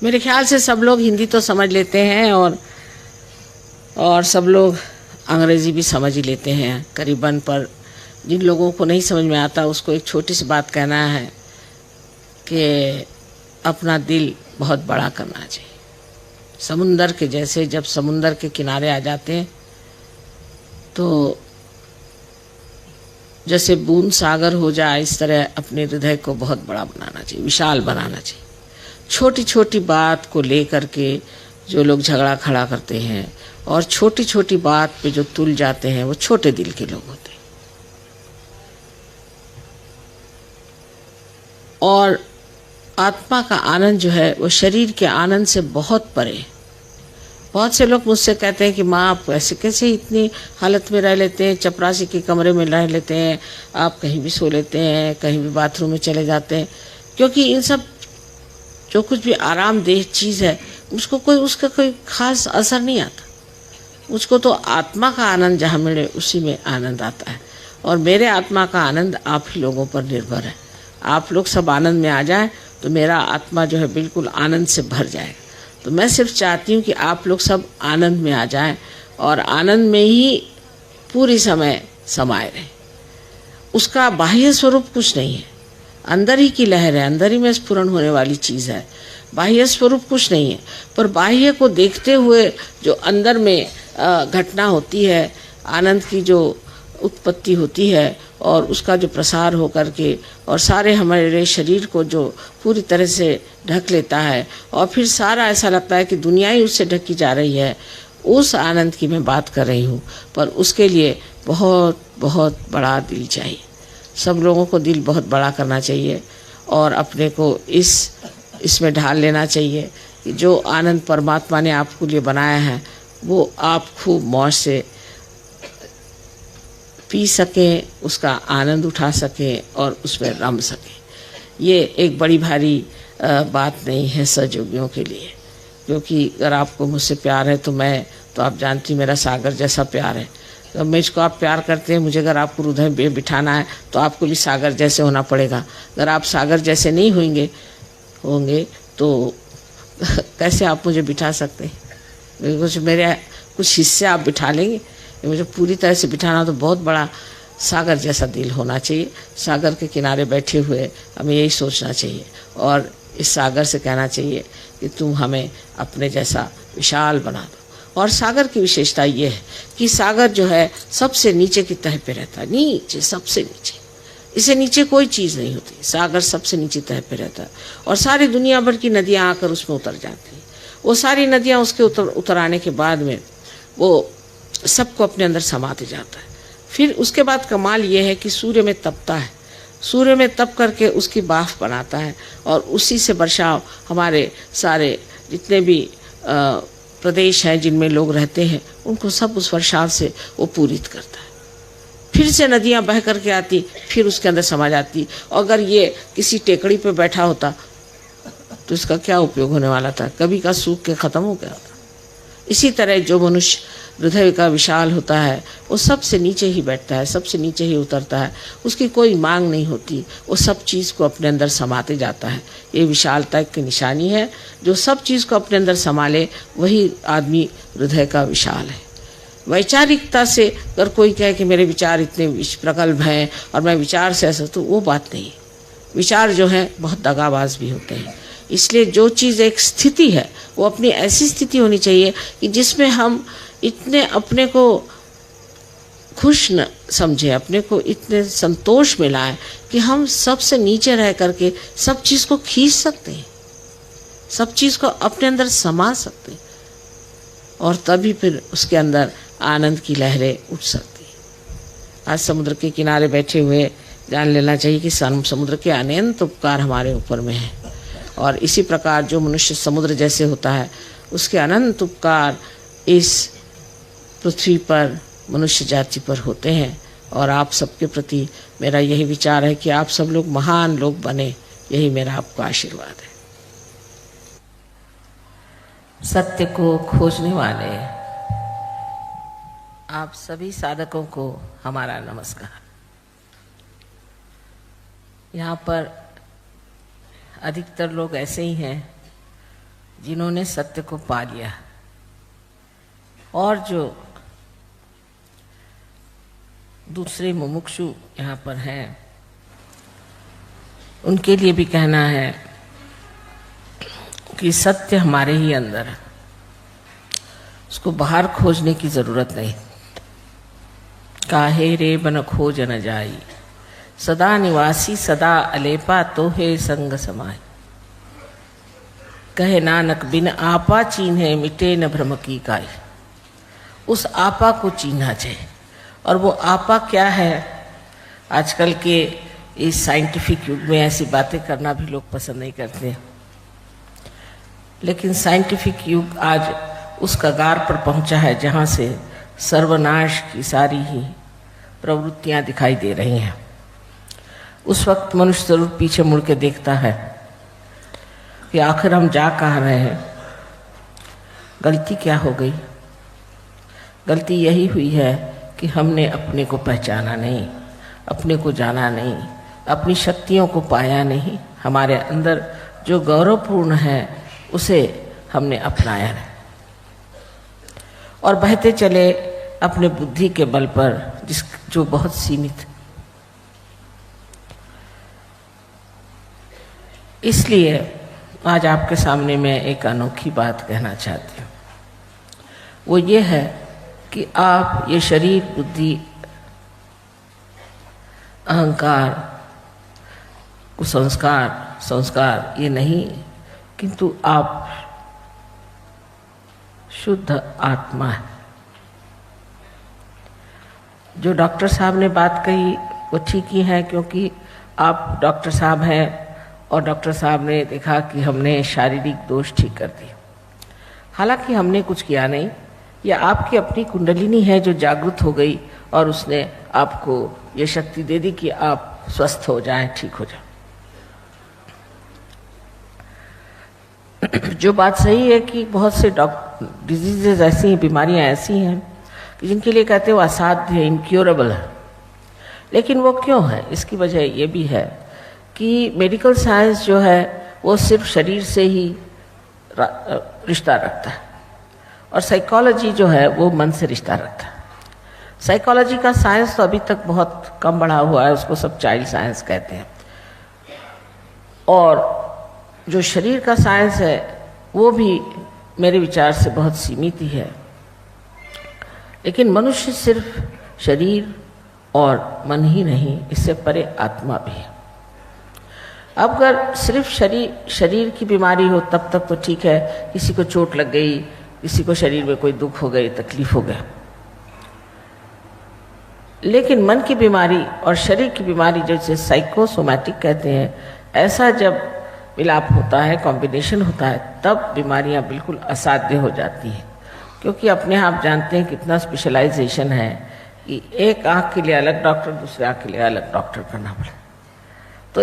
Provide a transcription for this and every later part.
मेरे ख्याल से सब लोग हिंदी तो समझ लेते हैं और सब लोग अंग्रेज़ी भी समझ ही लेते हैं करीबन। पर जिन लोगों को नहीं समझ में आता उसको एक छोटी सी बात कहना है कि अपना दिल बहुत बड़ा करना चाहिए। समुंदर के जैसे जब समुंदर के किनारे आ जाते हैं तो जैसे बूंद सागर हो जाए, इस तरह अपने हृदय को बहुत बड़ा बनाना चाहिए, विशाल बनाना चाहिए। छोटी छोटी बात को लेकर के जो लोग झगड़ा खड़ा करते हैं और छोटी छोटी बात पे जो तुल जाते हैं वो छोटे दिल के लोग होते हैं। और आत्मा का आनंद जो है वो शरीर के आनंद से बहुत परे। बहुत से लोग मुझसे कहते हैं कि माँ आप ऐसे कैसे इतनी हालत में रह लेते हैं, चपरासी के कमरे में रह लेते हैं, आप कहीं भी सो लेते हैं, कहीं भी बाथरूम में चले जाते हैं। क्योंकि इन सब जो कुछ भी आरामदेह चीज़ है उसका कोई खास असर नहीं आता। उसको तो आत्मा का आनंद जहाँ मिले उसी में आनंद आता है। और मेरे आत्मा का आनंद आप ही लोगों पर निर्भर है। आप लोग सब आनंद में आ जाएं तो मेरा आत्मा जो है बिल्कुल आनंद से भर जाएगा। तो मैं सिर्फ चाहती हूँ कि आप लोग सब आनंद में आ जाएं और आनंद में ही पूरी समय समाये रहें। उसका बाह्य स्वरूप कुछ नहीं है, अंदर ही की लहर है, अंदर ही में स्फुरण होने वाली चीज़ है। बाह्य स्वरूप कुछ नहीं है, पर बाह्य को देखते हुए जो अंदर में घटना होती है, आनंद की जो उत्पत्ति होती है और उसका जो प्रसार हो करके और सारे हमारे शरीर को जो पूरी तरह से ढक लेता है और फिर सारा ऐसा लगता है कि दुनिया ही उससे ढकी जा रही है, उस आनंद की मैं बात कर रही हूँ। पर उसके लिए बहुत बहुत बड़ा दिल चाहिए। सब लोगों को दिल बहुत बड़ा करना चाहिए और अपने को इसमें ढाल लेना चाहिए कि जो आनंद परमात्मा ने आपके लिए बनाया है वो आप खूब मौज से पी सकें, उसका आनंद उठा सकें और उसमें रम सकें। ये एक बड़ी भारी बात नहीं है सहयोगियों के लिए, क्योंकि अगर आपको मुझसे प्यार है तो आप जानती मेरा सागर जैसा प्यार है। तो मैं इसको आप प्यार करते हैं, मुझे अगर आपको हृदय में बिठाना है तो आपको भी सागर जैसे होना पड़ेगा। अगर आप सागर जैसे नहीं होंगे तो कैसे आप मुझे बिठा सकते हैं? मेरे कुछ हिस्से आप बिठा लेंगे, मुझे पूरी तरह से बिठाना तो बहुत बड़ा सागर जैसा दिल होना चाहिए। सागर के किनारे बैठे हुए हमें यही सोचना चाहिए और इस सागर से कहना चाहिए कि तुम हमें अपने जैसा विशाल बना दो। और सागर की विशेषता ये है कि सागर जो है सबसे नीचे की तह पे रहता है, नीचे, सबसे नीचे। इससे नीचे कोई चीज़ नहीं होती। सागर सबसे नीचे तह पे रहता है और सारी दुनिया भर की नदियाँ आकर उसमें उतर जाती हैं। वो सारी नदियाँ उसके उतर आने के बाद में वो सबको अपने अंदर समाते जाता है। फिर उसके बाद कमाल ये है कि सूर्य में तपता है, सूर्य में तप करके उसकी भाप बनाता है और उसी से बर्षाव हमारे सारे जितने भी प्रदेश हैं जिनमें लोग रहते हैं उनको सब उस वर्षाव से वो पूरित करता है। फिर से नदियाँ बह करके आती, फिर उसके अंदर समा जाती। अगर ये किसी टेकड़ी पे बैठा होता तो इसका क्या उपयोग होने वाला था? कभी का सूख के ख़त्म हो गया था। इसी तरह जो मनुष्य हृदय का विशाल होता है वो सबसे नीचे ही बैठता है, सबसे नीचे ही उतरता है। उसकी कोई मांग नहीं होती, वो सब चीज़ को अपने अंदर समाते जाता है। ये विशालता की निशानी है। जो सब चीज़ को अपने अंदर संभाले वही आदमी हृदय का विशाल है। वैचारिकता से अगर कोई कहे कि मेरे विचार इतने प्रगल्भ हैं और मैं विचार से ऐसा, तो वो बात नहीं। विचार जो है बहुत दगाबाज भी होते हैं। इसलिए जो चीज़ एक स्थिति है वो अपनी ऐसी स्थिति होनी चाहिए कि जिसमें हम इतने अपने को खुश न समझें, अपने को इतने संतोष में लाएं कि हम सबसे नीचे रह करके सब चीज़ को खींच सकते हैं, सब चीज़ को अपने अंदर समा सकते हैं और तभी फिर उसके अंदर आनंद की लहरें उठ सकती हैं। आज समुद्र के किनारे बैठे हुए जान लेना चाहिए कि समुद्र के अनंत उपकार हमारे ऊपर में है और इसी प्रकार जो मनुष्य समुद्र जैसे होता है उसके अनंत उपकार इस पृथ्वी पर मनुष्य जाति पर होते हैं। और आप सबके प्रति मेरा यही विचार है कि आप सब लोग महान लोग बने, यही मेरा आपको आशीर्वाद है। सत्य को खोजने वाले आप सभी साधकों को हमारा नमस्कार। यहाँ पर अधिकतर लोग ऐसे ही हैं जिन्होंने सत्य को पा लिया, और जो दूसरे मुमुक्षु यहाँ पर हैं, उनके लिए भी कहना है कि सत्य हमारे ही अंदर है, उसको बाहर खोजने की जरूरत नहीं। काहे रे बन खोज न जाई, सदा निवासी सदा अलेपा तो है संग समाय। कहे नानक बिन आपा चीन्हे मिटे न भ्रम की काई। उस आपा को चीन्हा चाहिए। और वो आपा क्या है? आजकल के इस साइंटिफिक युग में ऐसी बातें करना भी लोग पसंद नहीं करते, लेकिन साइंटिफिक युग आज उस कगार पर पहुंचा है जहां से सर्वनाश की सारी ही प्रवृत्तियां दिखाई दे रही हैं। उस वक्त मनुष्य जरूर पीछे मुड़ के देखता है कि आखिर हम जा कहाँ रहे हैं, गलती क्या हो गई। गलती यही हुई है कि हमने अपने को पहचाना नहीं, अपने को जाना नहीं, अपनी शक्तियों को पाया नहीं। हमारे अंदर जो गौरवपूर्ण है उसे हमने अपनाया नहीं, और बहते चले अपने बुद्धि के बल पर, जो बहुत सीमित। इसलिए आज आपके सामने मैं एक अनोखी बात कहना चाहती हूँ। वो ये है कि आप ये शरीर, बुद्धि, अहंकार, संस्कार ये नहीं, किंतु आप शुद्ध आत्मा है। जो डॉक्टर साहब ने बात कही वो ठीक ही है, क्योंकि आप डॉक्टर साहब हैं और डॉक्टर साहब ने देखा कि हमने शारीरिक दोष ठीक कर दिए। हालांकि हमने कुछ किया नहीं, या आपकी अपनी कुंडलिनी है जो जागृत हो गई और उसने आपको ये शक्ति दे दी कि आप स्वस्थ हो जाएं, ठीक हो जाएं। जो बात सही है कि बहुत से डिजीजेज ऐसी हैं, बीमारियां ऐसी हैं कि जिनके लिए कहते हैं वो असाध्य है, इनक्योरेबल है। लेकिन वो क्यों है? इसकी वजह ये भी है कि मेडिकल साइंस जो है वो सिर्फ शरीर से ही रिश्ता रखता है, और साइकोलॉजी जो है वो मन से रिश्ता रखता है। साइकोलॉजी का साइंस तो अभी तक बहुत कम बढ़ा हुआ है, उसको सब चाइल्ड साइंस कहते हैं। और जो शरीर का साइंस है वो भी मेरे विचार से बहुत सीमित ही है। लेकिन मनुष्य सिर्फ शरीर और मन ही नहीं, इससे परे आत्मा भी है। अब अगर सिर्फ शरीर की बीमारी हो तब तक तो ठीक है, किसी को चोट लग गई, किसी को शरीर में कोई दुख हो गई, तकलीफ हो गया। लेकिन मन की बीमारी और शरीर की बीमारी, जैसे साइकोसोमैटिक कहते हैं, ऐसा जब मिलाप होता है, कॉम्बिनेशन होता है, तब बीमारियां बिल्कुल असाध्य हो जाती हैं। क्योंकि अपने आप जानते हैं कितना स्पेशलाइजेशन है कि एक आँख के लिए अलग डॉक्टर, दूसरे आँख के लिए अलग डॉक्टर करना पड़े। तो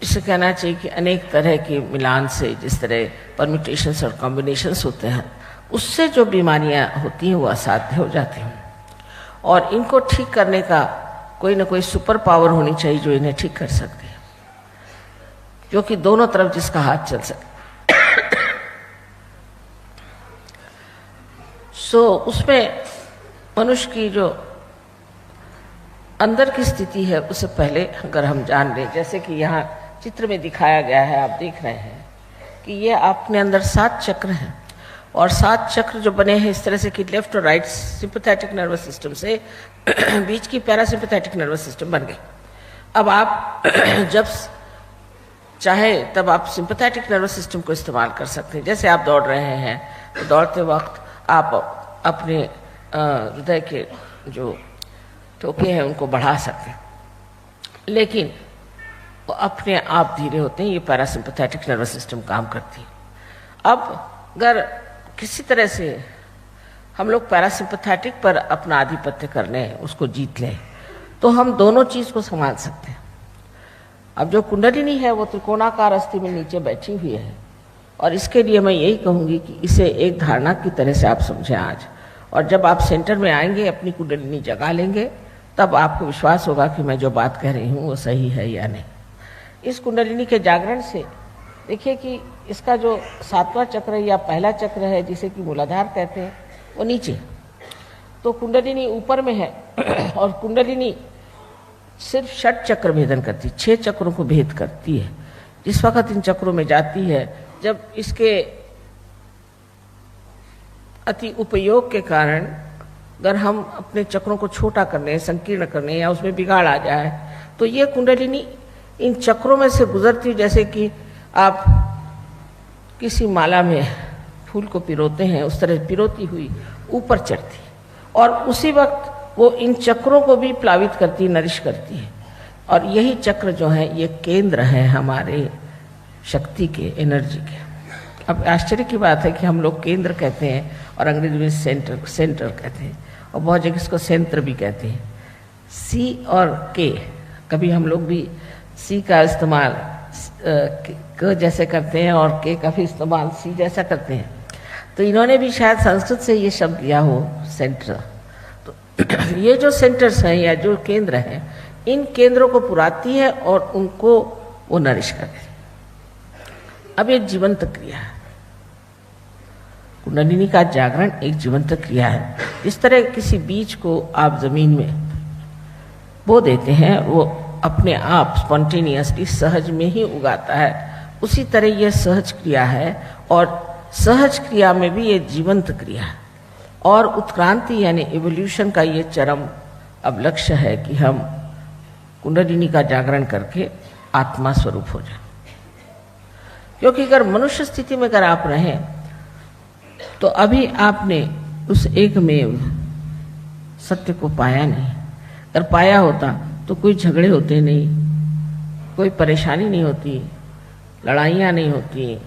इसे कहना चाहिए कि अनेक तरह के मिलान से, जिस तरह परम्यूटेशंस और कॉम्बिनेशंस होते हैं, उससे जो बीमारियां होती हैं वो असाध्य हो जाती हैं। और इनको ठीक करने का कोई ना कोई सुपर पावर होनी चाहिए जो इन्हें ठीक कर सकती है, जो कि दोनों तरफ जिसका हाथ चल सके। उसमें मनुष्य की जो अंदर की स्थिति है उसे पहले अगर हम जान लें, जैसे कि यहाँ चित्र में दिखाया गया है, आप देख रहे हैं कि ये अपने अंदर 7 चक्र हैं, और 7 चक्र जो बने हैं इस तरह से कि लेफ्ट और राइट सिंपैथेटिक नर्वस सिस्टम से बीच की पैरासिम्पैथेटिक नर्वस सिस्टम बन गई। अब आप जब चाहे तब आप सिंपैथेटिक नर्वस सिस्टम को इस्तेमाल कर सकते हैं। जैसे आप दौड़ रहे हैं तो दौड़ते वक्त आप अपने हृदय के जो टोके हैं उनको बढ़ा सकते हैं, लेकिन वो अपने आप धीरे होते हैं। ये पैरासिम्पैथेटिक नर्वस सिस्टम काम करती है। अब अगर किसी तरह से हम लोग पैरासिम्पैथेटिक पर अपना आधिपत्य कर लें, उसको जीत लें, तो हम दोनों चीज़ को संभाल सकते हैं। अब जो कुंडलिनी है वो त्रिकोणाकार अस्थि में नीचे बैठी हुई है, और इसके लिए मैं यही कहूँगी कि इसे एक धारणा की तरह से आप समझें आज। और जब आप सेंटर में आएंगे, अपनी कुंडलिनी जगा लेंगे, तब आपको विश्वास होगा कि मैं जो बात कह रही हूँ वो सही है या नहीं। इस कुंडलिनी के जागरण से देखिए कि इसका जो 7वां चक्र या पहला चक्र है जिसे कि मूलाधार कहते हैं वो नीचे, तो कुंडलिनी ऊपर में है और कुंडलिनी सिर्फ 6 चक्र भेदन करती है, 6 चक्रों को भेद करती है। जिस वक्त इन चक्रों में जाती है, जब इसके अति उपयोग के कारण अगर हम अपने चक्रों को छोटा करने, संकीर्ण करने या उसमें बिगाड़ आ जाए, तो ये कुंडलिनी इन चक्रों में से गुजरती है। जैसे कि आप किसी माला में फूल को पिरोते हैं, उस तरह पिरोती हुई ऊपर चढ़ती है और उसी वक्त वो इन चक्रों को भी प्लावित करती, नरिश करती है। और यही चक्र जो है ये केंद्र है हमारे शक्ति के, एनर्जी के। अब आश्चर्य की बात है कि हम लोग केंद्र कहते हैं और अंग्रेजी में सेंटर कहते हैं, और बहुत जगह इसको सेंटर भी कहते हैं। सी और के, कभी हम लोग भी सी का इस्तेमाल क जैसे करते हैं और के का भी इस्तेमाल सी जैसा करते हैं। तो इन्होंने भी शायद संस्कृत से ये शब्द लिया हो, सेंटर। तो ये जो सेंटर्स हैं या जो केंद्र हैं, इन केंद्रों को पुराती है और उनको वो नरिश करती है। अब एक जीवंत क्रिया है, कुंडलिनी का जागरण एक जीवंत क्रिया है। इस तरह किसी बीज को आप जमीन में बो देते हैं, वो अपने आप स्पॉन्टेनियसली सहज में ही उगाता है, उसी तरह यह सहज क्रिया है। और सहज क्रिया में भी ये जीवंत क्रिया है। और उत्क्रांति यानी इवोल्यूशन का ये चरम अब लक्ष्य है कि हम कुंडलिनी का जागरण करके आत्मा स्वरूप हो जाए। क्योंकि अगर मनुष्य स्थिति में अगर आप रहें तो अभी आपने उस एकमेव सत्य को पाया नहीं। अगर पाया होता तो कोई झगड़े होते नहीं, कोई परेशानी नहीं होती, लड़ाइयाँ नहीं होती,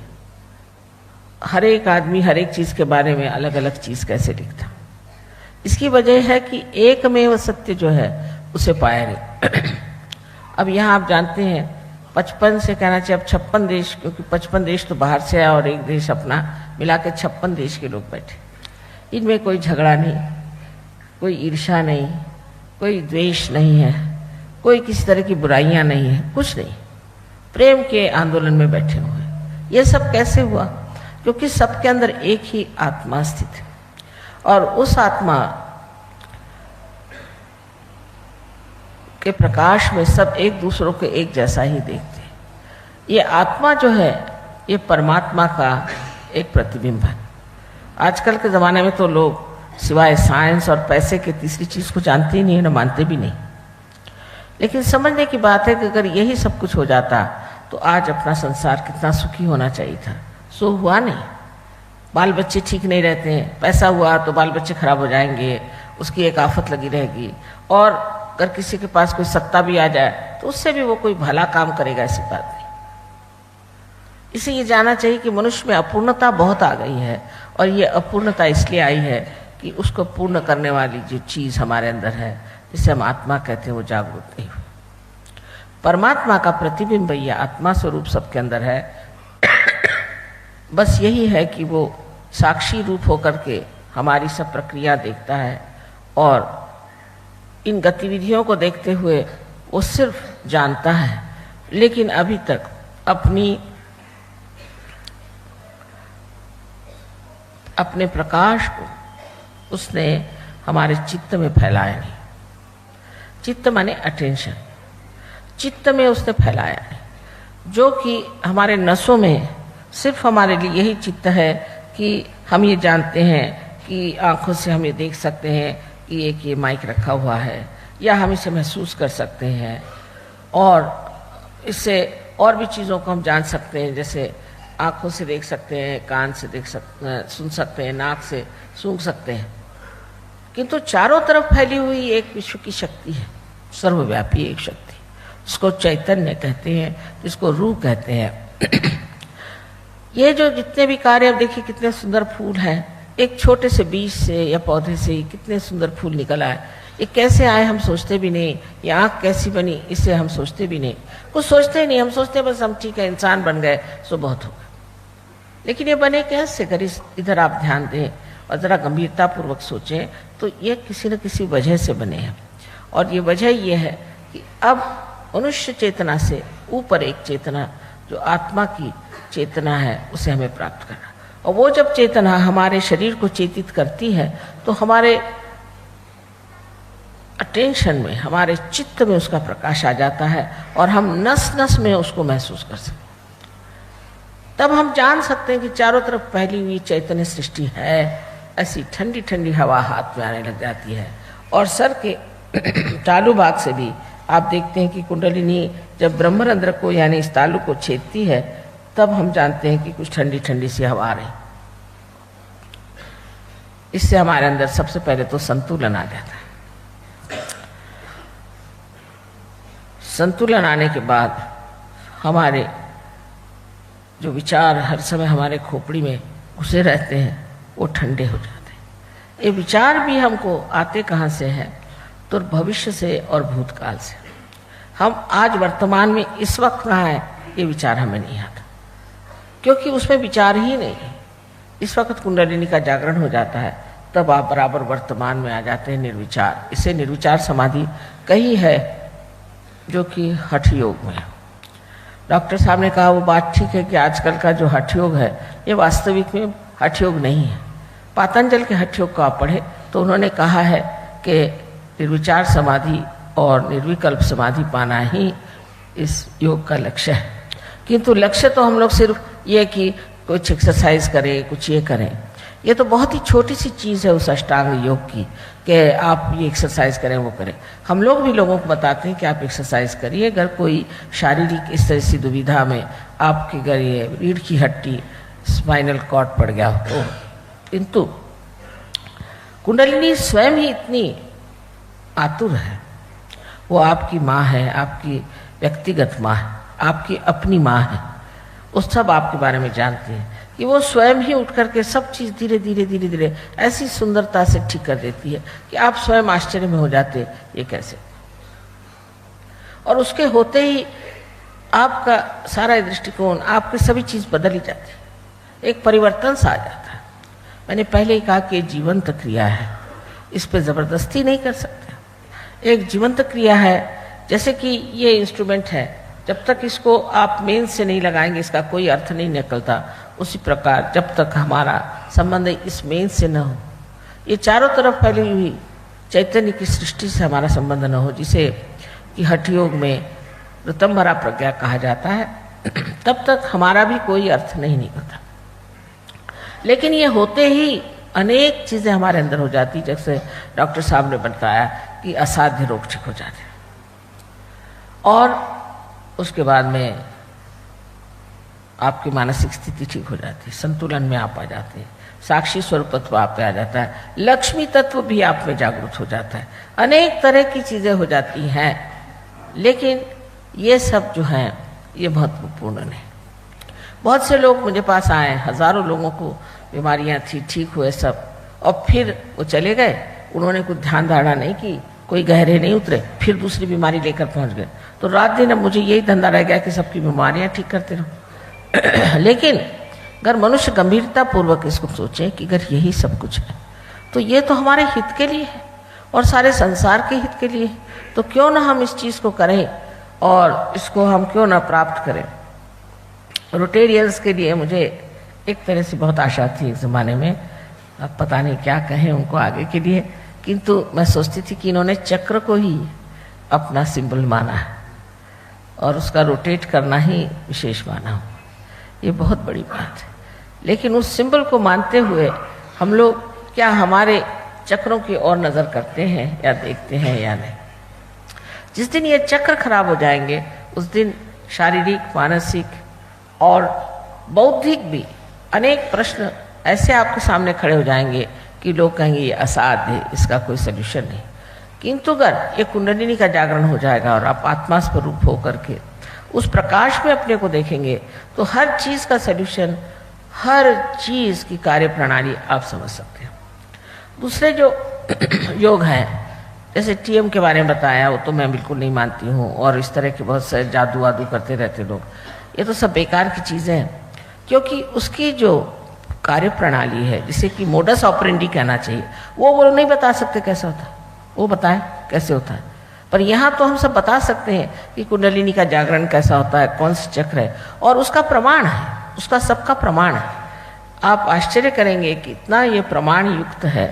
हर एक आदमी हर एक चीज़ के बारे में अलग अलग चीज़ कैसे लिखता। इसकी वजह है कि एकमेव सत्य जो है उसे पाया नहीं। अब यहाँ आप जानते हैं 55 से कहना चाहिए अब 56 देश, क्योंकि 55 देश तो बाहर से आया और एक देश अपना मिला के 56 देश के लोग बैठे। इनमें कोई झगड़ा नहीं, कोई ईर्ष्या नहीं, कोई द्वेष नहीं है, कोई किसी तरह की बुराइयां नहीं है, कुछ नहीं, प्रेम के आंदोलन में बैठे हुए हैं। ये सब कैसे हुआ? क्योंकि सबके अंदर एक ही आत्मा स्थित है और उस आत्मा के प्रकाश में सब एक दूसरों को एक जैसा ही देखते हैं। ये आत्मा जो है ये परमात्मा का एक प्रतिबिंब है। आजकल के ज़माने में तो लोग सिवाय साइंस और पैसे के तीसरी चीज़ को जानते ही नहीं, न मानते भी नहीं। लेकिन समझने की बात है कि अगर यही सब कुछ हो जाता तो आज अपना संसार कितना सुखी होना चाहिए था। सो हुआ नहीं। बाल बच्चे ठीक नहीं रहते हैं, पैसा हुआ तो बाल बच्चे खराब हो जाएंगे, उसकी एक आफत लगी रहेगी। और अगर किसी के पास कोई सत्ता भी आ जाए तो उससे भी वो कोई भला काम करेगा, ऐसी बात नहीं। इसे ये जानना चाहिए कि मनुष्य में अपूर्णता बहुत आ गई है और ये अपूर्णता इसलिए आई है कि उसको पूर्ण करने वाली जो चीज़ हमारे अंदर है, जिसे हम आत्मा कहते हैं, वो जागरूक नहीं हुई। परमात्मा का प्रतिबिंब या आत्मा स्वरूप सबके अंदर है। बस यही है कि वो साक्षी रूप होकर के हमारी सब प्रक्रिया देखता है और इन गतिविधियों को देखते हुए वो सिर्फ जानता है, लेकिन अभी तक अपने प्रकाश को उसने हमारे चित्त में फैलाया नहीं। चित्त माने अटेंशन, चित्त में उसने फैलाया नहीं, जो कि हमारे नसों में सिर्फ हमारे लिए यही चित्त है कि हम ये जानते हैं कि आंखों से हम ये देख सकते हैं कि एक ये माइक रखा हुआ है, या हम इसे महसूस कर सकते हैं और इससे और भी चीज़ों को हम जान सकते हैं, जैसे आंखों से देख सकते हैं, कान से सुन सकते हैं, नाक से सूंघ सकते हैं। किंतु चारों तरफ फैली हुई एक विश्व की शक्ति है, सर्वव्यापी एक शक्ति, जिसको चैतन्य कहते हैं, जिसको रूह कहते हैं। ये जो जितने भी कार्य, अब देखिए कितने सुंदर फूल हैं, एक छोटे से बीज से या पौधे से ही कितने सुंदर फूल निकल आए। ये कैसे आए हम सोचते भी नहीं, ये आँख कैसी बनी इसे हम सोचते भी नहीं, कुछ सोचते ही नहीं। हम सोचते बस हम ठीक है इंसान बन गए सो बहुत हो गए। लेकिन ये बने कैसे? अगर इधर आप ध्यान दें और ज़रा गंभीरतापूर्वक सोचें तो ये किसी न किसी वजह से बने हैं। और ये वजह ये है कि अब मनुष्य चेतना से ऊपर एक चेतना जो आत्मा की चेतना है उसे हमें प्राप्त करना। और वो जब चेतना हमारे शरीर को चेतित करती है तो हमारे अटेंशन में, हमारे चित्त में उसका प्रकाश आ जाता है और हम नस नस में उसको महसूस कर सकते हैं। तब हम जान सकते हैं कि चारों तरफ फैली हुई चैतन्य सृष्टि है। ऐसी ठंडी ठंडी हवा हाथ में आने लग जाती है और सर के तालु भाग से भी आप देखते हैं कि कुंडलिनी जब ब्रह्मरंध्र को यानी इस तालु को छेदती है तब हम जानते हैं कि कुछ ठंडी ठंडी सी हवा आ रही। इससे हमारे अंदर सबसे पहले तो संतुलन आ जाता है। संतुलन आने के बाद हमारे जो विचार हर समय हमारे खोपड़ी में घुसे रहते हैं वो ठंडे हो जाते हैं। ये विचार भी हमको आते कहाँ से हैं? तो भविष्य से और भूतकाल से। हम आज वर्तमान में इस वक्त कहाँ हैं ये विचार हमें नहीं आता, क्योंकि उसमें विचार ही नहीं है। इस वक्त कुंडलिनी का जागरण हो जाता है तब आप बराबर वर्तमान में आ जाते हैं, निर्विचार। इसे निर्विचार समाधि कही है जो कि हठ योग में है। डॉक्टर साहब ने कहा वो बात ठीक है कि आजकल का जो हठ योग है ये वास्तविक में हठ योग नहीं है। पातंजल के हठ योग को आप पढ़े तो उन्होंने कहा है कि निर्विचार समाधि और निर्विकल्प समाधि पाना ही इस योग का लक्ष्य है। किंतु लक्ष्य तो हम लोग सिर्फ ये कि कुछ एक्सरसाइज करें, कुछ ये करें। ये तो बहुत ही छोटी सी चीज़ है उस अष्टांग योग की कि आप ये एक्सरसाइज करें, वो करें। हम लोग भी लोगों को बताते हैं कि आप एक्सरसाइज करिए। अगर कोई शारीरिक इस तरह से दुविधा में आपके घर ये रीढ़ की हड्डी, स्पाइनल कॉर्ड पड़ गया हो तो, किंतु कुंडलिनी स्वयं ही इतनी आतुर है। वो आपकी माँ है, आपकी व्यक्तिगत माँ है, आपकी अपनी माँ है। उस सब आपके बारे में जानती है कि वो स्वयं ही उठ करके सब चीज़ धीरे धीरे धीरे धीरे ऐसी सुंदरता से ठीक कर देती है कि आप स्वयं आश्चर्य में हो जाते ये कैसे। और उसके होते ही आपका सारा दृष्टिकोण, आपकी सभी चीज़ बदल ही जाती है, एक परिवर्तन सा आ जाता है। मैंने पहले ही कहा कि जीवंत क्रिया है, इस पर ज़बरदस्ती नहीं कर सकते। एक जीवंत क्रिया है, जैसे कि ये इंस्ट्रूमेंट है, जब तक इसको आप मेन से नहीं लगाएंगे इसका कोई अर्थ नहीं निकलता। उसी प्रकार जब तक हमारा संबंध इस मेन से न हो, ये चारों तरफ फैली हुई चैतन्य की सृष्टि से हमारा संबंध न हो, जिसे कि हठ योग में ऋतंभरा प्रज्ञा कहा जाता है, तब तक हमारा भी कोई अर्थ नहीं निकलता। लेकिन ये होते ही अनेक चीज़ें हमारे अंदर हो जाती, जैसे डॉक्टर साहब ने बताया कि असाध्य रोग ठीक हो जाते हैं और उसके बाद में आपकी मानसिक स्थिति ठीक हो जाती है, संतुलन में आप आ जाते हैं, साक्षी स्वरूपत्व आप पे आ जाता है, लक्ष्मी तत्व भी आप में जागृत हो जाता है, अनेक तरह की चीज़ें हो जाती हैं। लेकिन ये सब जो हैं ये महत्वपूर्ण नहीं। बहुत से लोग मुझे पास आए, हजारों लोगों को बीमारियां थी, ठीक हुए सब, और फिर वो चले गए, उन्होंने कुछ ध्यान धारणा नहीं की, कोई गहरे नहीं उतरे, फिर दूसरी बीमारी लेकर पहुंच गए। तो रात दिन अब मुझे यही धंधा रह गया कि सबकी बीमारियां ठीक करते रहो। लेकिन अगर मनुष्य गंभीरता पूर्वक इसको सोचे कि अगर यही सब कुछ है तो ये तो हमारे हित के लिए है और सारे संसार के हित के लिए है, तो क्यों ना हम इस चीज़ को करें और इसको हम क्यों ना प्राप्त करें। रोटेरियंस के लिए मुझे एक तरह से बहुत आशा थी एक ज़माने में, अब पता नहीं क्या कहें उनको आगे के लिए, किंतु मैं सोचती थी कि इन्होंने चक्र को ही अपना सिंबल माना है और उसका रोटेट करना ही विशेष माना हो। ये बहुत बड़ी बात है। लेकिन उस सिंबल को मानते हुए हम लोग क्या हमारे चक्रों की ओर नज़र करते हैं या देखते हैं या नहीं। जिस दिन ये चक्र खराब हो जाएंगे उस दिन शारीरिक, मानसिक और बौद्धिक भी अनेक प्रश्न ऐसे आपके सामने खड़े हो जाएंगे कि लोग कहेंगे ये असाध्य है, इसका कोई सल्यूशन नहीं। किंतु अगर ये कुंडलिनी का जागरण हो जाएगा और आप आत्मा स्वरूप होकर के उस प्रकाश में अपने को देखेंगे तो हर चीज़ का सल्यूशन, हर चीज़ की कार्य प्रणाली आप समझ सकते हैं। दूसरे जो योग हैं, जैसे टीएम के बारे में बताया, वो तो मैं बिल्कुल नहीं मानती हूँ, और इस तरह के बहुत सारे जादू वादू करते रहते लोग, ये तो सब बेकार की चीज़ें हैं, क्योंकि उसकी जो कार्य प्रणाली है जिसे कि मोडस ऑपरेंडी कहना चाहिए, वो नहीं बता सकते कैसा होता है, वो बताएं कैसे होता है। पर यहाँ तो हम सब बता सकते हैं कि कुंडलिनी का जागरण कैसा होता है, कौन सा चक्र है, और उसका प्रमाण है। उसका सबका प्रमाण है। आप आश्चर्य करेंगे कि इतना ये प्रमाण युक्त है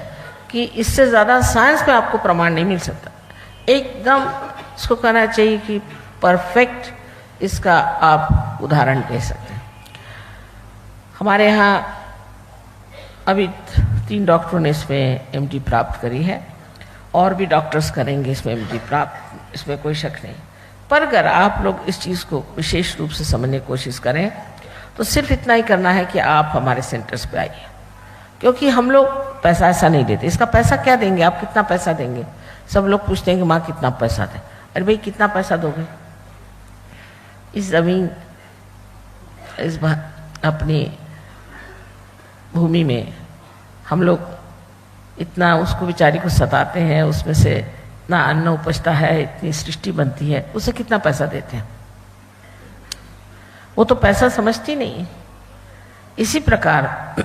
कि इससे ज़्यादा साइंस में आपको प्रमाण नहीं मिल सकता। एकदम इसको कहना चाहिए कि परफेक्ट इसका आप उदाहरण दे सकते हैं। हमारे यहाँ अभी 3 डॉक्टरों ने इसमें MD प्राप्त करी है, और भी डॉक्टर्स करेंगे इसमें MD प्राप्त, इसमें कोई शक नहीं। पर अगर आप लोग इस चीज़ को विशेष रूप से समझने की कोशिश करें तो सिर्फ इतना ही करना है कि आप हमारे सेंटर्स पे आइए, क्योंकि हम लोग पैसा ऐसा नहीं देते। इसका पैसा क्या देंगे, आप कितना पैसा देंगे? सब लोग पूछते हैं कि माँ कितना पैसा दें। अरे भाई कितना पैसा दोगे? इस ज़मीन, इस अपनी भूमि में हम लोग इतना उसको बेचारी को सताते हैं, उसमें से इतना अन्न उपजता है, इतनी सृष्टि बनती है, उसे कितना पैसा देते हैं? वो तो पैसा समझती नहीं है। इसी प्रकार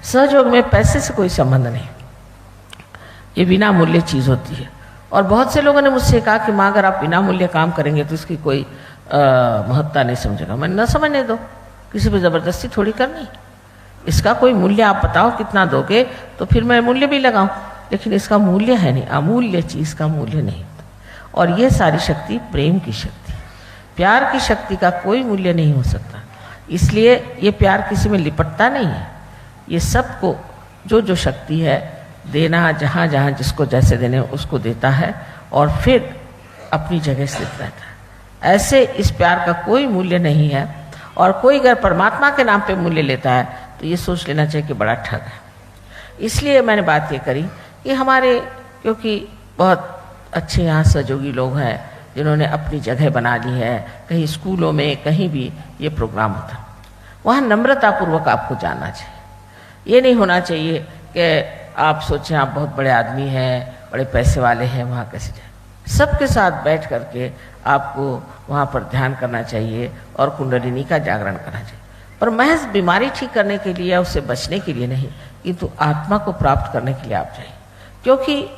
सहयोग में पैसे से कोई संबंध नहीं, ये बिना मूल्य चीज़ होती है। और बहुत से लोगों ने मुझसे कहा कि माँ अगर आप बिना मूल्य काम करेंगे तो इसकी कोई महत्ता नहीं समझेगा। मैं न समझने दो, किसी पे ज़बरदस्ती थोड़ी करनी। इसका कोई मूल्य आप बताओ कितना दोगे तो फिर मैं मूल्य भी लगाऊं, लेकिन इसका मूल्य है नहीं, अमूल्य चीज़ का मूल्य नहीं। और ये सारी शक्ति प्रेम की शक्ति, प्यार की शक्ति का कोई मूल्य नहीं हो सकता। इसलिए ये प्यार किसी में लिपटता नहीं है, ये सबको जो जो शक्ति है देना, जहाँ जहाँ जिसको जैसे देने उसको देता है और फिर अपनी जगह स्थित रहता है। ऐसे इस प्यार का कोई मूल्य नहीं है। और कोई अगर परमात्मा के नाम पे मूल्य लेता है तो ये सोच लेना चाहिए कि बड़ा ठग है। इसलिए मैंने बात ये करी कि हमारे, क्योंकि बहुत अच्छे यहाँ सहयोगी लोग हैं जिन्होंने अपनी जगह बना ली है, कहीं स्कूलों में कहीं भी ये प्रोग्राम होता, वहाँ नम्रतापूर्वक आपको जाना चाहिए। ये नहीं होना चाहिए कि आप सोचें आप बहुत बड़े आदमी हैं, बड़े पैसे वाले हैं, वहाँ कैसे जाए। सबके साथ बैठ करके आपको वहाँ पर ध्यान करना चाहिए और कुंडलिनी का जागरण करना चाहिए, पर महज बीमारी ठीक करने के लिए या उससे बचने के लिए नहीं, किंतु आत्मा को प्राप्त करने के लिए आप जाइए। क्योंकि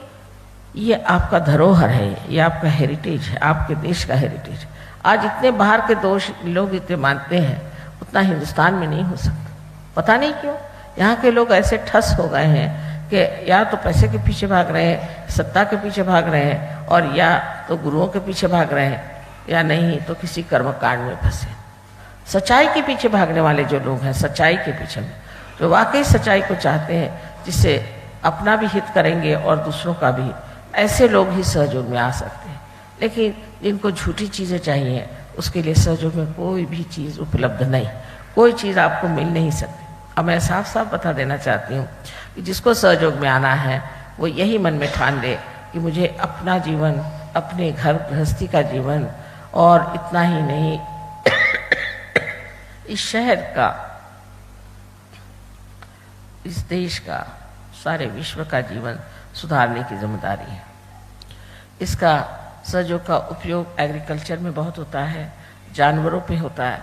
ये आपका धरोहर है, ये आपका हेरिटेज है, आपके देश का हेरिटेज। आज इतने बाहर के दोष लोग इतने मानते हैं, उतना हिंदुस्तान में नहीं हो सकता। पता नहीं क्यों यहाँ के लोग ऐसे ठस हो गए हैं कि या तो पैसे के पीछे भाग रहे हैं, सत्ता के पीछे भाग रहे हैं, और या तो गुरुओं के पीछे भाग रहे हैं, या नहीं तो किसी कर्मकांड में फंसे। सच्चाई के पीछे भागने वाले जो लोग हैं, सच्चाई के पीछे में, जो वाकई सच्चाई को चाहते हैं, जिससे अपना भी हित करेंगे और दूसरों का भी, ऐसे लोग ही सहयोग में आ सकते हैं। लेकिन जिनको झूठी चीज़ें चाहिए, उसके लिए सहयोग में कोई भी चीज़ उपलब्ध नहीं, कोई चीज़ आपको मिल नहीं सकती। अब मैं साफ साफ बता देना चाहती हूँ कि जिसको सहयोग में आना है वो यही मन में ठान ले कि मुझे अपना जीवन, अपने घर गृहस्थी का जीवन, और इतना ही नहीं इस शहर का, इस देश का, सारे विश्व का जीवन सुधारने की जिम्मेदारी है। इसका सहयोग का उपयोग एग्रीकल्चर में बहुत होता है, जानवरों पे होता है,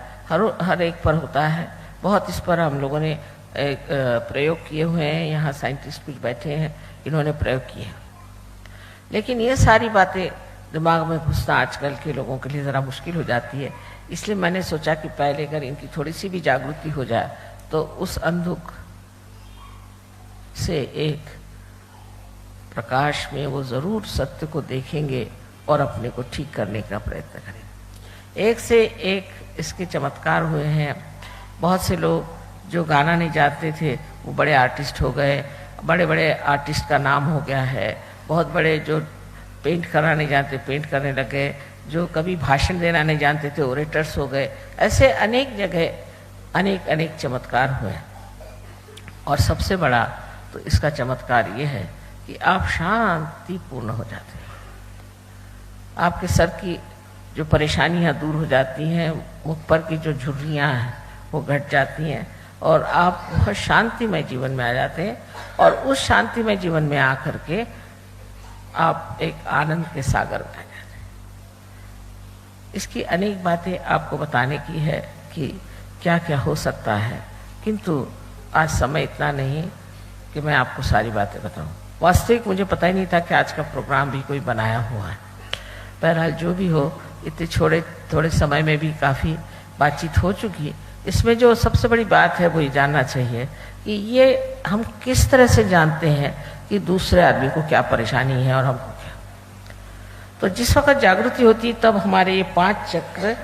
हर एक पर होता है। बहुत इस पर हम लोगों ने प्रयोग किए हुए हैं। यहाँ साइंटिस्ट कुछ बैठे हैं, इन्होंने प्रयोग किए हैं। लेकिन ये सारी बातें दिमाग में घुसना आजकल के लोगों के लिए ज़रा मुश्किल हो जाती है। इसलिए मैंने सोचा कि पहले अगर इनकी थोड़ी सी भी जागृति हो जाए तो उस अंधुक से एक प्रकाश में वो ज़रूर सत्य को देखेंगे और अपने को ठीक करने का प्रयत्न करेंगे। एक से एक इसके चमत्कार हुए हैं। बहुत से लोग जो गाना नहीं जानते थे वो बड़े आर्टिस्ट हो गए, बड़े बड़े आर्टिस्ट का नाम हो गया है। बहुत बड़े जो पेंट करना नहीं जानते पेंट करने लगे, जो कभी भाषण देना नहीं जानते थे ओरेटर्स हो गए। ऐसे अनेक जगह अनेक अनेक चमत्कार हुए। और सबसे बड़ा तो इसका चमत्कार ये है कि आप शांतिपूर्ण हो जाते हैं। आपके सर की जो परेशानियां दूर हो जाती हैं, मुख पर की जो झुर्रियाँ हैं वो घट जाती हैं और आप बहुत शांतिमय जीवन में आ जाते हैं। और उस शांतिमय जीवन में आकर के आप एक आनंद के सागर में आ जाते हैं। इसकी अनेक बातें आपको बताने की है कि क्या क्या हो सकता है, किंतु आज समय इतना नहीं कि मैं आपको सारी बातें बताऊं। वास्तविक मुझे पता ही नहीं था कि आज का प्रोग्राम भी कोई बनाया हुआ है। बहरहाल जो भी हो, इतने थोड़े समय में भी काफ़ी बातचीत हो चुकी, इसमें जो सबसे बड़ी बात है वो ये जानना चाहिए कि ये हम किस तरह से जानते हैं कि दूसरे आदमी को क्या परेशानी है और हमको क्या। तो जिस वक्त जागृति होती है तब हमारे ये 5 चक्र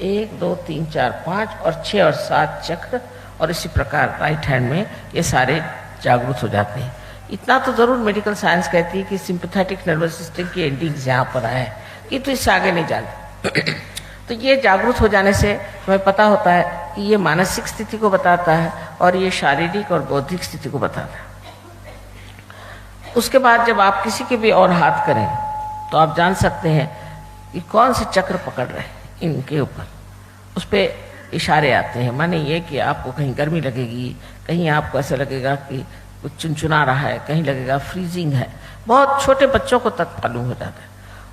1 2 3 4 5 और 6 और 7 चक्र और इसी प्रकार राइट हैंड में ये सारे जागृत हो जाते हैं। इतना तो ज़रूर मेडिकल साइंस कहती है कि सिंपैथेटिक नर्वस सिस्टम की एंडिंग्स यहाँ पर आए कि तो इससे आगे नहीं जाना। तो ये जागरूक हो जाने से हमें पता होता है कि ये मानसिक स्थिति को बताता है और ये शारीरिक और बौद्धिक स्थिति को बताता है। उसके बाद जब आप किसी के भी और हाथ करें तो आप जान सकते हैं कि कौन से चक्र पकड़ रहे हैं इनके ऊपर, उस पर इशारे आते हैं। माने ये कि आपको कहीं गर्मी लगेगी, कहीं आपको ऐसा लगेगा कि कुछ चुनचुना रहा है, कहीं लगेगा फ्रीजिंग है। बहुत छोटे बच्चों को तक मालूम हो जाता है।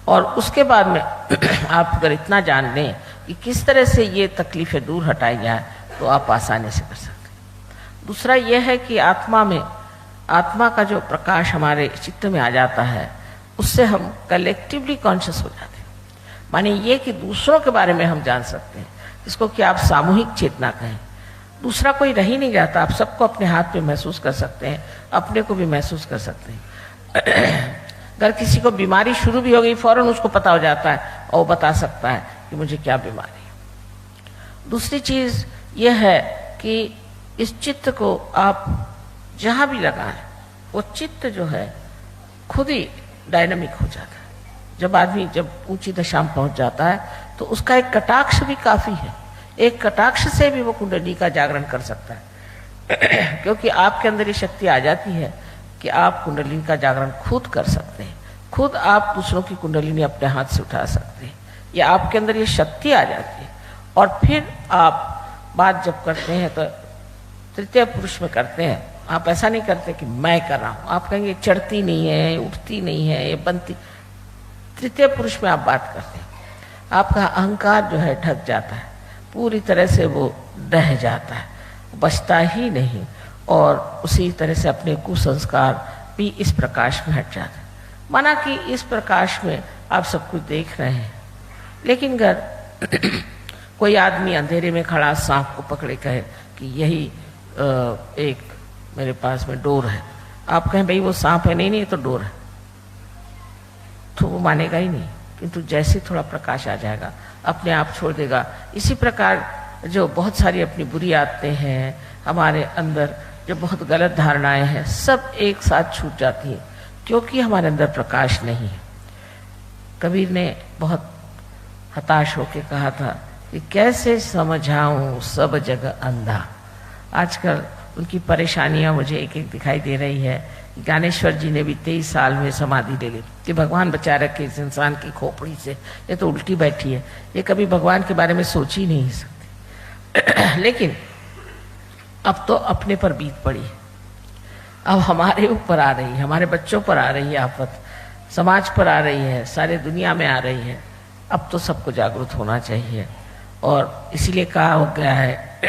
और उसके बाद में आप अगर इतना जान लें कि किस तरह से ये तकलीफें दूर हटाई जाए तो आप आसानी से कर सकते हैं। दूसरा यह है कि आत्मा का जो प्रकाश हमारे चित्त में आ जाता है उससे हम कलेक्टिवली कॉन्शियस हो जाते हैं। माने ये कि दूसरों के बारे में हम जान सकते हैं, इसको कि आप सामूहिक चेतना कहें। दूसरा कोई रह ही नहीं जाता, आप सबको अपने हाथ पे महसूस कर सकते हैं, अपने को भी महसूस कर सकते हैं। अगर किसी को बीमारी शुरू भी हो गई फौरन उसको पता हो जाता है और वो बता सकता है कि मुझे क्या बीमारी है। दूसरी चीज यह है कि इस चित्त को आप जहां भी लगाएं वो चित्त जो है खुद ही डायनामिक हो जाता है। जब आदमी ऊंची दशा में पहुंच जाता है तो उसका एक कटाक्ष भी काफी है। एक कटाक्ष से भी वो कुंडली का जागरण कर सकता है क्योंकि आपके अंदर ये शक्ति आ जाती है कि आप कुंडलिनी का जागरण खुद कर सकते हैं। खुद आप दूसरों की कुंडलिनी अपने हाथ से उठा सकते हैं, या आपके अंदर ये शक्ति आ जाती है। और फिर आप बात जब करते हैं तो तृतीय पुरुष में करते हैं। आप ऐसा नहीं करते कि मैं कर रहा हूं, आप कहेंगे चढ़ती नहीं है, उठती नहीं है, ये बनती। तृतीय पुरुष में आप बात करते हैं, आपका अहंकार जो है ढक जाता है, पूरी तरह से वो दह जाता है, बचता ही नहीं। और उसी तरह से अपने कुसंस्कार भी इस प्रकाश में हट जाते हैं। माना कि इस प्रकाश में आप सब कुछ देख रहे हैं, लेकिन अगर कोई आदमी अंधेरे में खड़ा सांप को पकड़े कहे कि यही एक मेरे पास में डोर है, आप कहें भाई वो सांप है, नहीं तो डोर है, तो वो मानेगा ही नहीं। किंतु जैसे थोड़ा प्रकाश आ जाएगा अपने आप छोड़ देगा। इसी प्रकार जो बहुत सारी अपनी बुरी आदतें हैं हमारे अंदर, जो बहुत गलत धारणाएं हैं, सब एक साथ छूट जाती हैं क्योंकि हमारे अंदर प्रकाश नहीं है। कबीर ने बहुत हताश होकर कहा था कि कैसे समझाऊं सब जगह अंधा। आजकल उनकी परेशानियां मुझे एक एक दिखाई दे रही है। ज्ञानेश्वर जी ने भी 23 साल में समाधि ले ली कि भगवान बचा रखे इस इंसान की खोपड़ी से, ये तो उल्टी बैठी है, ये कभी भगवान के बारे में सोच ही नहीं सकती। लेकिन अब तो अपने पर बीत पड़ी, अब हमारे ऊपर आ रही है, हमारे बच्चों पर आ रही है आफत, समाज पर आ रही है, सारे दुनिया में आ रही है। अब तो सबको जागरूक होना चाहिए। और इसीलिए कहा हो गया है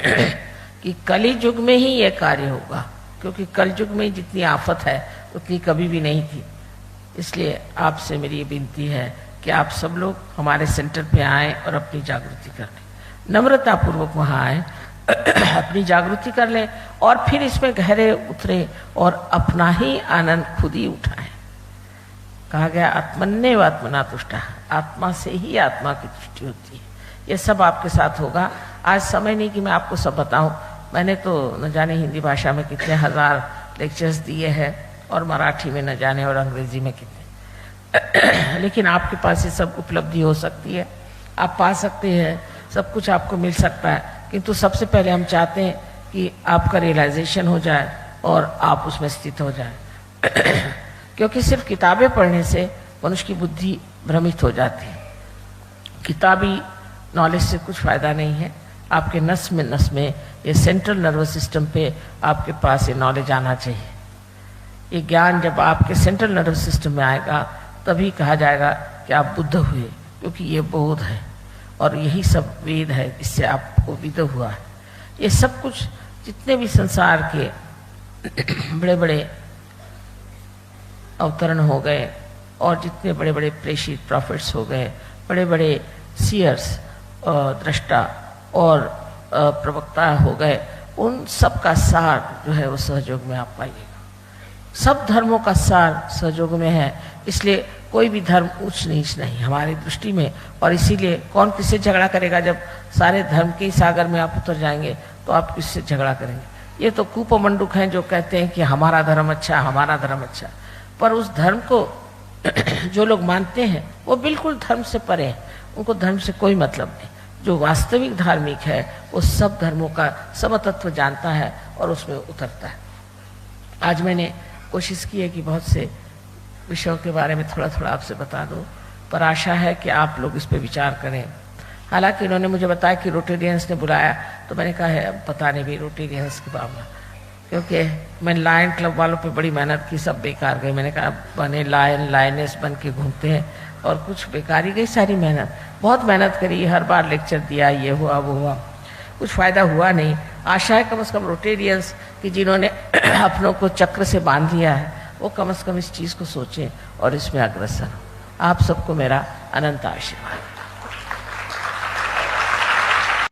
कि कली युग में ही यह कार्य होगा, क्योंकि कल युग में जितनी आफत है उतनी कभी भी नहीं थी। इसलिए आपसे मेरी ये विनती है कि आप सब लोग हमारे सेंटर पे आएं और अपनी जागृति कर लें, नम्रतापूर्वक वहाँ आएं, अपनी जागृति कर लें और फिर इसमें गहरे उतरे और अपना ही आनंद खुद ही उठाएं। कहा गया आत्मन्येव आत्मना तुष्टा, आत्मा से ही आत्मा की तुष्टि होती है। ये सब आपके साथ होगा। आज समय नहीं कि मैं आपको सब बताऊं, मैंने तो न जाने हिंदी भाषा में कितने हजार लेक्चर्स दिए हैं और मराठी में न जाने और अंग्रेजी में कितने। लेकिन आपके पास ये सब उपलब्धि हो सकती है, आप पा सकते हैं, सब कुछ आपको मिल सकता है। किंतु सबसे पहले हम चाहते हैं कि आपका रियलाइजेशन हो जाए और आप उसमें स्थित हो जाए। क्योंकि सिर्फ किताबें पढ़ने से मनुष्य की बुद्धि भ्रमित हो जाती है। किताबी नॉलेज से कुछ फायदा नहीं है। आपके नस में ये सेंट्रल नर्वस सिस्टम पे आपके पास ये नॉलेज आना चाहिए। ये ज्ञान जब आपके सेंट्रल नर्वस सिस्टम में आएगा तभी कहा जाएगा कि आप बुद्ध हुए, क्योंकि ये बोध है और यही सब वेद है, इससे आपको विद हुआ है। ये सब कुछ जितने भी संसार के बड़े बड़े अवतरण हो गए और जितने बड़े बड़े प्रेषित प्रॉफिट्स हो गए, बड़े बड़े सीयर्स और दृष्टा और प्रवक्ता हो गए, उन सब का सार जो है वो सहयोग में आप पाइएगा। सब धर्मों का सार सहयोग में है, इसलिए कोई भी धर्म ऊंच नीच नहीं हमारी दृष्टि में। और इसीलिए कौन किससे झगड़ा करेगा? जब सारे धर्म के सागर में आप उतर जाएंगे तो आप किससे झगड़ा करेंगे? ये तो कूपमंडूक हैं जो कहते हैं कि हमारा धर्म अच्छा, हमारा धर्म अच्छा, पर उस धर्म को जो लोग मानते हैं वो बिल्कुल धर्म से परे हैं, उनको धर्म से कोई मतलब नहीं। जो वास्तविक धार्मिक है वो सब धर्मों का समतत्व जानता है और उसमें उतरता है। आज मैंने कोशिश की है कि बहुत से विषयों के बारे में थोड़ा थोड़ा आपसे बता दूं, पर आशा है कि आप लोग इस पे विचार करें। हालांकि इन्होंने मुझे बताया कि रोटेरियंस ने बुलाया, तो मैंने कहा है अब पता नहीं भी रोटेरियंस के बारे, क्योंकि मैंने लायन क्लब वालों पे बड़ी मेहनत की, सब बेकार गई। मैंने कहा बने लायन लायनेस बन के घूमते हैं और कुछ बेकार ही गई सारी मेहनत। बहुत मेहनत करी, हर बार लेक्चर दिया, ये हुआ वो हुआ, कुछ फ़ायदा हुआ नहीं। आशा है कम से कम रोटेरियंस कि जिन्होंने अपनों को चक्र से बांध दिया है वो कम से कम इस चीज़ को सोचें और इसमें अग्रसर हो। आप सबको मेरा अनंत आशीर्वाद।